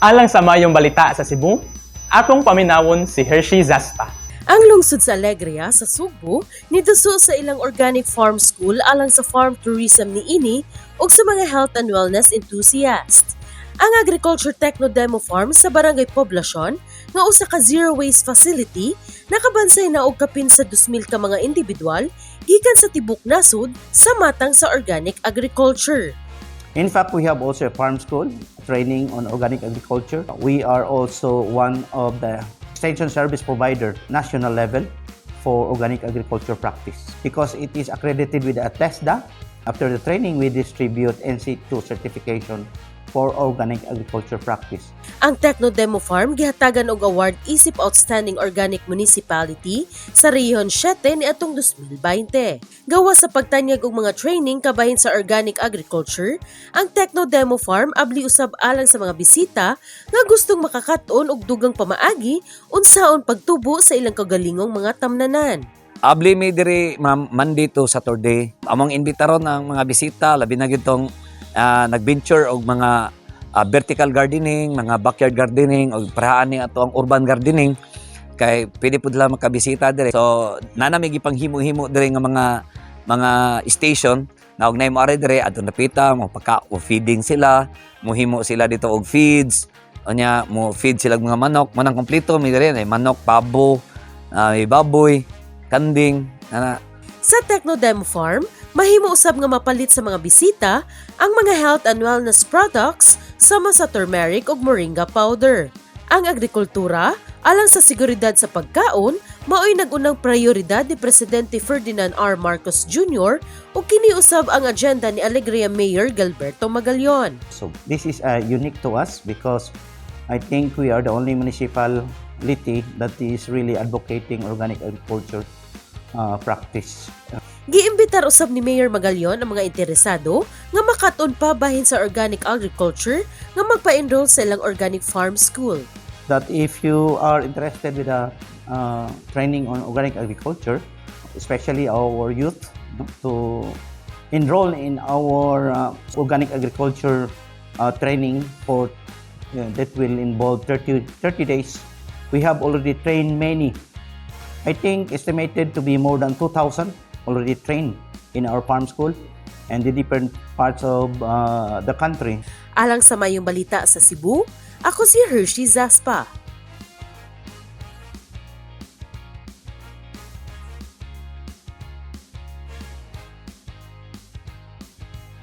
Alang sa mayong balita sa Cebu, atong paminawon si Hershey Zaspa. Ang lungsod sa Alegria sa Subo niduso sa ilang organic farm school alang sa farm tourism niini ug sa mga health and wellness enthusiast. Ang Agriculture Techno-Demo Farm sa Barangay Poblacion nga usa ka zero waste facility nakabansay na og kapin sa 2,000 ka mga individual gikan sa tibok nasud sa matang sa organic agriculture. In fact, we have also a farm school training on organic agriculture. We are also one of the extension service provider national level for organic agriculture practice because it is accredited with the TESDA. After the training, we distribute NC2 certification for organic agriculture practice. Ang Techno-Demo Farm gihatagan og award isip Outstanding Organic Municipality sa Rehiyon 7 niadtong 2020. Gawa sa pagtanyag og mga training kabahin sa organic agriculture, ang Techno-Demo Farm abli usab alang sa mga bisita nga gustong makakaton og dugang pamaagi unsaon pagtubo sa ilang kagalingong mga tamnanan. Abli mi diri Monday to Saturday. Among imbitaron ang mga bisita labi na gyud tong nag-venture og mga vertical gardening, mga backyard gardening og parahan ni ato ang urban gardening kay pwede pud lang makabisita dire. So nanami gipanghimo-himo dire nga mga station na og nay mo ari dire adto napita mo pagka o feeding sila, mohimo sila dito og feeds. Unya mo feed sila mga manok, manang kompleto mi dire nay manok, pabo, may baboy, kanding, Sa Techno-Demo Farm, mahimo usab nga mapalit sa mga bisita ang mga health and wellness products sama sa turmeric ug moringa powder. Ang agrikultura, alang sa seguridad sa pagkaon, mao'y nag-unang prioridad ni Presidente Ferdinand R. Marcos Jr. ug kini usab ang agenda ni Alegria Mayor Galberto Magallon. So this is unique to us because I think we are the only municipality that is really advocating organic agriculture practice. Giimbitar usab ni Mayor Magallon ang mga interesado nga makaton pa bahin sa organic agriculture nga magpa-enroll sa ilang organic farm school. That if you are interested with training on organic agriculture, especially our youth, to enroll in our organic agriculture training for that will involve 30 days. We have already trained many. I think estimated to be more than 2,000 already trained in our farm school and the different parts of the country. Alang sa mayong balita sa Cebu, ako si Hershey Zaspa.